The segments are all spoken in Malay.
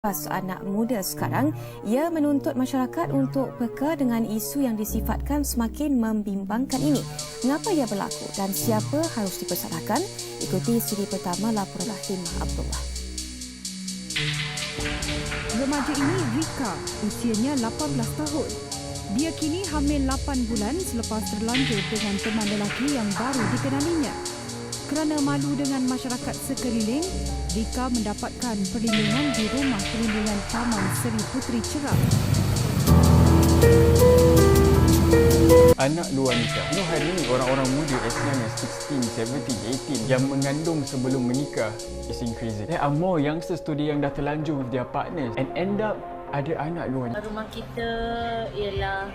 Anak muda sekarang, ia menuntut masyarakat untuk peka dengan isu yang disifatkan semakin membimbangkan ini. Mengapa ia berlaku dan siapa harus dipersalahkan? Ikuti siri pertama laporan Rahimah Abdullah. Remaja ini Rika, usianya 18 tahun. Dia kini hamil 8 bulan selepas terlanjur dengan teman lelaki yang baru dikenalinya. Kerana malu dengan masyarakat sekeliling, Rika mendapatkan perlindungan di Rumah Perlindungan Taman Seri Puteri Cerang. Anak luar nikah. Hari ini orang-orang muda as young as 16, 17, 18 yang mengandung sebelum menikah is increasing. There are more youngsters today yang dah terlanjur with their partners and end up ada anak luar nikah. Rumah kita ialah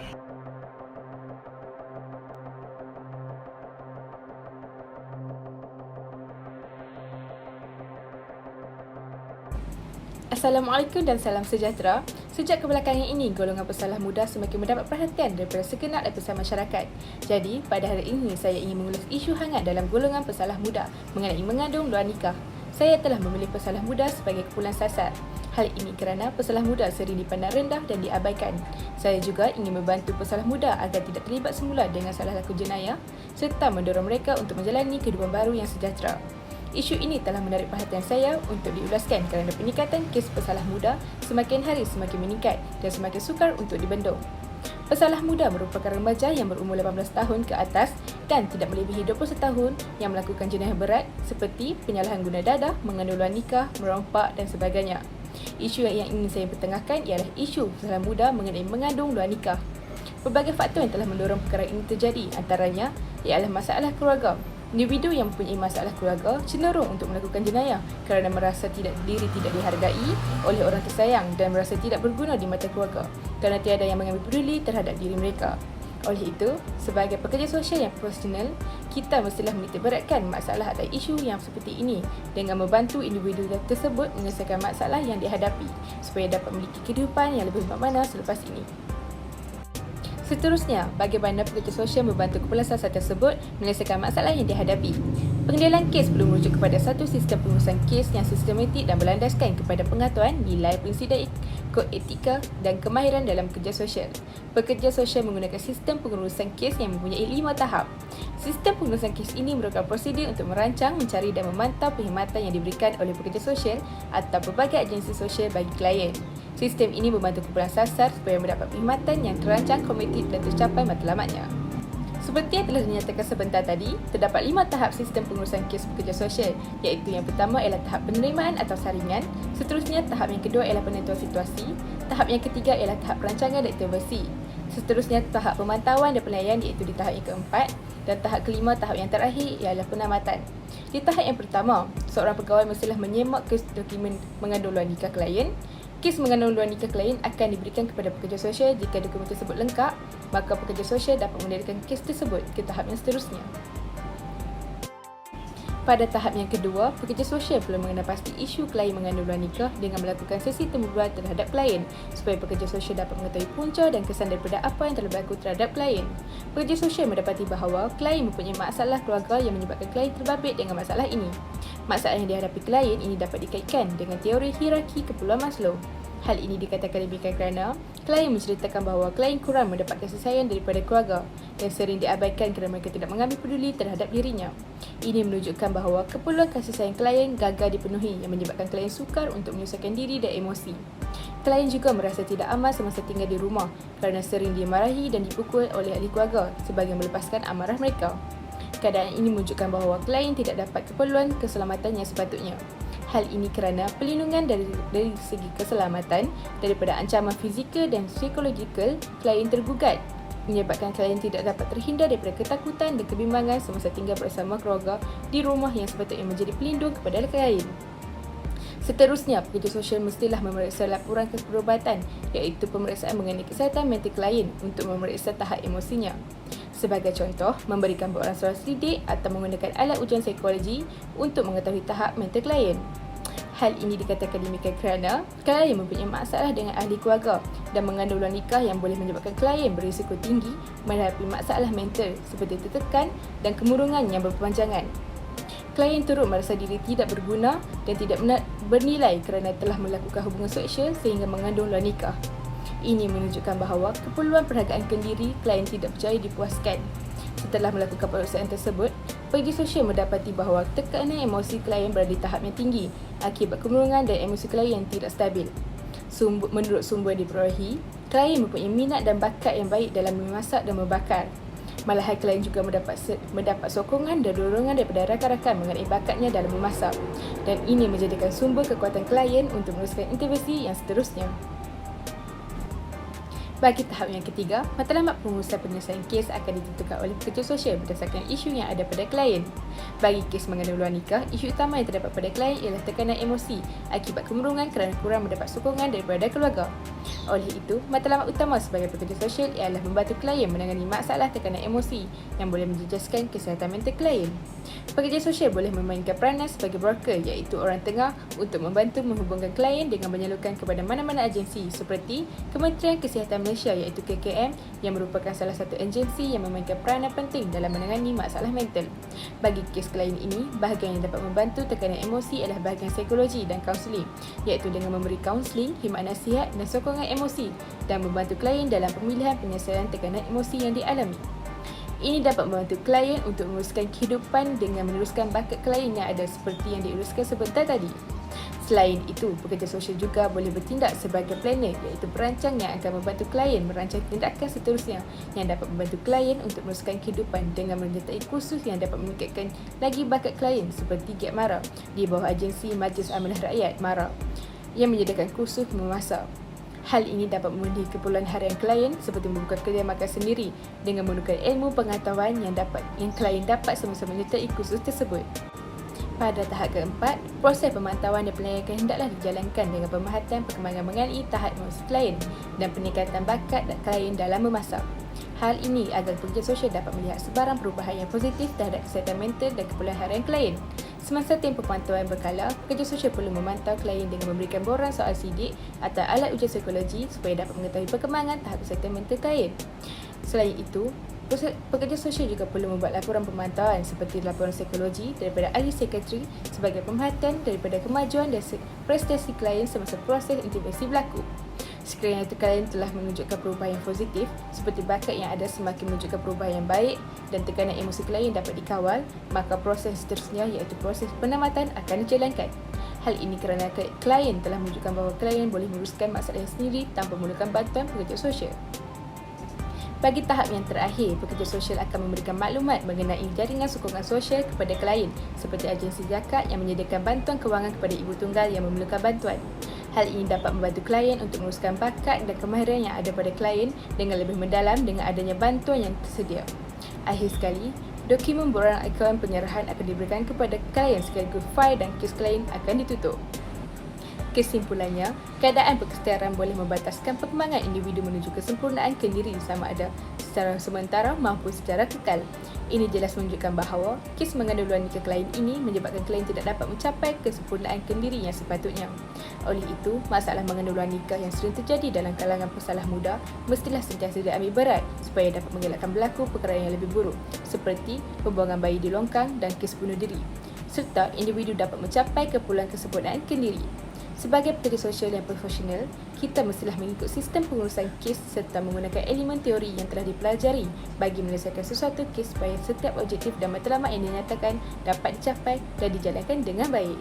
Assalamualaikum dan salam sejahtera. Sejak kebelakangan ini, golongan pesalah muda semakin mendapat perhatian daripada segenap lapisan masyarakat. Jadi, pada hari ini saya ingin mengulas isu hangat dalam golongan pesalah muda mengenai mengandung luar nikah. Saya telah memilih pesalah muda sebagai kumpulan sasar. Hal ini kerana pesalah muda sering dipandang rendah dan diabaikan. Saya juga ingin membantu pesalah muda agar tidak terlibat semula dengan salah laku jenayah serta mendorong mereka untuk menjalani kehidupan baru yang sejahtera. Isu ini telah menarik perhatian saya untuk diulaskan kerana peningkatan kes pesalah muda semakin hari semakin meningkat dan semakin sukar untuk dibendung. Pesalah muda merupakan remaja yang berumur 18 tahun ke atas dan tidak melebihi 21 tahun yang melakukan jenayah berat seperti penyalahan guna dadah, mengandung luar nikah, merompak dan sebagainya. Isu yang ingin saya pertengahkan ialah isu pesalah muda mengenai mengandung luar nikah. Berbagai faktor yang telah mendorong perkara ini terjadi, antaranya ialah masalah keluarga. Individu yang mempunyai masalah keluarga cenderung untuk melakukan jenayah kerana merasa tidak dihargai oleh orang tersayang dan merasa tidak berguna di mata keluarga kerana tiada yang mengambil peduli terhadap diri mereka. Oleh itu, sebagai pekerja sosial yang profesional, kita mestilah menitikberatkan masalah atau isu yang seperti ini dengan membantu individu tersebut menyelesaikan masalah yang dihadapi supaya dapat memiliki kehidupan yang lebih bermakna selepas ini. Seterusnya, bagaimana pekerja sosial membantu kumpulan sasar tersebut menyelesaikan masalah yang dihadapi. Pengendalian kes perlu merujuk kepada satu sistem pengurusan kes yang sistematik dan berlandaskan kepada pengetahuan, nilai, prinsip dan kod etika dan kemahiran dalam kerja sosial. Pekerja sosial menggunakan sistem pengurusan kes yang mempunyai 5 tahap. Sistem pengurusan kes ini merupakan prosedur untuk merancang, mencari dan memantau perkhidmatan yang diberikan oleh pekerja sosial atau pelbagai agensi sosial bagi klien. Sistem ini membantu kumpulan sasar supaya mendapat perkhidmatan yang terancang, komited dan tercapai matlamatnya. Seperti yang telah dinyatakan sebentar tadi, terdapat 5 tahap sistem pengurusan kes pekerja sosial, iaitu yang pertama ialah tahap penerimaan atau saringan, seterusnya tahap yang kedua ialah penentuan situasi, tahap yang ketiga ialah tahap perancangan dan intervensi, seterusnya tahap pemantauan dan penilaian iaitu di tahap yang keempat, dan tahap kelima, tahap yang terakhir ialah penamatan. Di tahap yang pertama, seorang pegawai mestilah menyemak kes dokumen mengandung luar nikah klien. Kes mengandung luar nikah klien akan diberikan kepada pekerja sosial jika dokumen tersebut lengkap, maka pekerja sosial dapat mengendalikan kes tersebut ke tahap yang seterusnya. Pada tahap yang kedua, pekerja sosial perlu mengenal pasti isu klien mengandung luar nikah dengan melakukan sesi temu bual terhadap klien supaya pekerja sosial dapat mengetahui punca dan kesan daripada apa yang telah berlaku terhadap klien. Pekerja sosial mendapati bahawa klien mempunyai masalah keluarga yang menyebabkan klien terbabit dengan masalah ini. Masalah yang dihadapi klien ini dapat dikaitkan dengan teori hierarki keperluan Maslow. Hal ini dikatakan demikian kerana klien menceritakan bahawa klien kurang mendapat kasih sayang daripada keluarga dan sering diabaikan kerana mereka tidak mengambil peduli terhadap dirinya. Ini menunjukkan bahawa keperluan kasih sayang klien gagal dipenuhi yang menyebabkan klien sukar untuk menyelesaikan diri dan emosi. Klien juga merasa tidak aman semasa tinggal di rumah kerana sering dimarahi dan dipukul oleh ahli keluarga sebagai melepaskan amarah mereka. Keadaan ini menunjukkan bahawa klien tidak dapat keperluan keselamatan yang sepatutnya. Hal ini kerana perlindungan dari segi keselamatan daripada ancaman fizikal dan psikologikal klien tergugat, menyebabkan klien tidak dapat terhindar daripada ketakutan dan kebimbangan semasa tinggal bersama keluarga di rumah yang sepatutnya menjadi pelindung kepada klien. Seterusnya, pekerja sosial mestilah memeriksa laporan keperubatan iaitu pemeriksaan mengenai kesihatan mental klien untuk memeriksa tahap emosinya. Sebagai contoh, memberikan bauran suara selidik atau menggunakan alat ujian psikologi untuk mengetahui tahap mental klien. Hal ini dikatakan demikian kerana klien mempunyai masalah dengan ahli keluarga dan mengandung luar nikah yang boleh menyebabkan klien berisiko tinggi menghadapi masalah mental seperti tertekan dan kemurungan yang berkepanjangan. klien turut merasa diri tidak berguna dan tidak bernilai kerana telah melakukan hubungan sosial sehingga mengandung luar nikah. Ini menunjukkan bahawa keperluan perhargaan diri klien tidak percaya dipuaskan. Setelah melakukan pemeriksaan tersebut, pekerja sosial mendapati bahawa tekanan emosi klien berada di tahap yang tinggi akibat kemurungan dan emosi klien yang tidak stabil. Menurut sumber yang diperolehi, klien mempunyai minat dan bakat yang baik dalam memasak dan membakar. Malahan klien juga mendapat sokongan dan dorongan daripada rakan-rakan mengenai bakatnya dalam memasak, dan ini menjadikan sumber kekuatan klien untuk meneruskan intervensi yang seterusnya. Bagi tahap yang ketiga, matlamat pengurusan penyelesaian kes akan ditentukan oleh pekerja sosial berdasarkan isu yang ada pada klien. Bagi kes mengandung luar nikah, isu utama yang terdapat pada klien ialah tekanan emosi akibat kemurungan kerana kurang mendapat sokongan daripada keluarga. Oleh itu, matlamat utama sebagai pekerja sosial ialah membantu klien menangani masalah tekanan emosi yang boleh menjejaskan kesihatan mental klien. Pekerja sosial boleh memainkan peranan sebagai broker, iaitu orang tengah untuk membantu menghubungkan klien dengan menyalurkan kepada mana-mana agensi seperti Kementerian Kesihatan Malaysia iaitu KKM yang merupakan salah satu agensi yang memainkan peranan penting dalam menangani masalah mental. Bagi kes klien ini, bahagian yang dapat membantu tekanan emosi adalah bahagian psikologi dan kaunseling, iaitu dengan memberi kaunseling, khidmat nasihat dan sokongan emosi dan membantu klien dalam pemilihan penyelesaian tekanan emosi yang dialami. Ini dapat membantu klien untuk menguruskan kehidupan dengan meneruskan bakat klien yang ada seperti yang diuruskan sebentar tadi. Selain itu, pekerja sosial juga boleh bertindak sebagai planner, iaitu perancang yang akan membantu klien merancang tindakan seterusnya yang dapat membantu klien untuk meneruskan kehidupan dengan menyertai kursus yang dapat meningkatkan lagi bakat klien seperti Gap Mara di bawah agensi Majlis Amanah Rakyat Mara yang menyediakan kursus memasak. Hal ini dapat memenuhi keperluan harian klien seperti membuka kedai makan sendiri dengan menggunakan ilmu pengetahuan yang klien dapat semasa menyertai kursus tersebut. Pada tahap keempat, proses pemantauan dan penilaian hendaklah dijalankan dengan pemerhatian perkembangan mengenai tahap emosi klien dan peningkatan bakat klien dalam memasak. Hal ini agar pekerja sosial dapat melihat sebarang perubahan yang positif terhadap kesihatan mental dan keperluan harian klien. Semasa tempoh pemantauan berkala, pekerja sosial perlu memantau klien dengan memberikan borang soal sidik atau alat ujian psikologi supaya dapat mengetahui perkembangan tahap kesihatan mental klien. Selain itu, pekerja sosial juga perlu membuat laporan pemantauan seperti laporan psikologi daripada ahli psikiatri sebagai pemerhatian daripada kemajuan dan prestasi klien semasa proses intervensi berlaku. Sekiranya klien telah menunjukkan perubahan yang positif seperti bakat yang ada semakin menunjukkan perubahan yang baik dan tekanan emosi klien dapat dikawal, maka proses seterusnya iaitu proses penamatan akan dijalankan. Hal ini kerana klien telah menunjukkan bahawa klien boleh menguruskan masalahnya sendiri tanpa memerlukan bantuan pekerja sosial. Bagi tahap yang terakhir, pekerja sosial akan memberikan maklumat mengenai jaringan sokongan sosial kepada klien seperti agensi zakat yang menyediakan bantuan kewangan kepada ibu tunggal yang memerlukan bantuan. Hal ini dapat membantu klien untuk menguruskan bakat dan kemahiran yang ada pada klien dengan lebih mendalam dengan adanya bantuan yang tersedia. Akhir sekali, dokumen borang akaun penyerahan akan diberikan kepada klien sekaligus fail dan kes klien akan ditutup. Kesimpulannya, keadaan perkesetaraan boleh membataskan perkembangan individu menuju kesempurnaan kendiri sama ada secara sementara maupun secara kekal. Ini jelas menunjukkan bahawa kes mengandung luar nikah klien ini menyebabkan klien tidak dapat mencapai kesempurnaan kendiri yang sepatutnya. Oleh itu, masalah mengandung luar nikah yang sering terjadi dalam kalangan pesalah muda mestilah sentiasa diambil berat supaya dapat mengelakkan berlaku perkara yang lebih buruk seperti pembuangan bayi di longkang dan kes bunuh diri, serta individu dapat mencapai keperluan kesempurnaan kendiri. Sebagai pekerja sosial yang profesional, kita mestilah mengikut sistem pengurusan kes serta menggunakan elemen teori yang telah dipelajari bagi menyelesaikan sesuatu kes supaya setiap objektif dan matlamat yang dinyatakan dapat dicapai dan dijalankan dengan baik.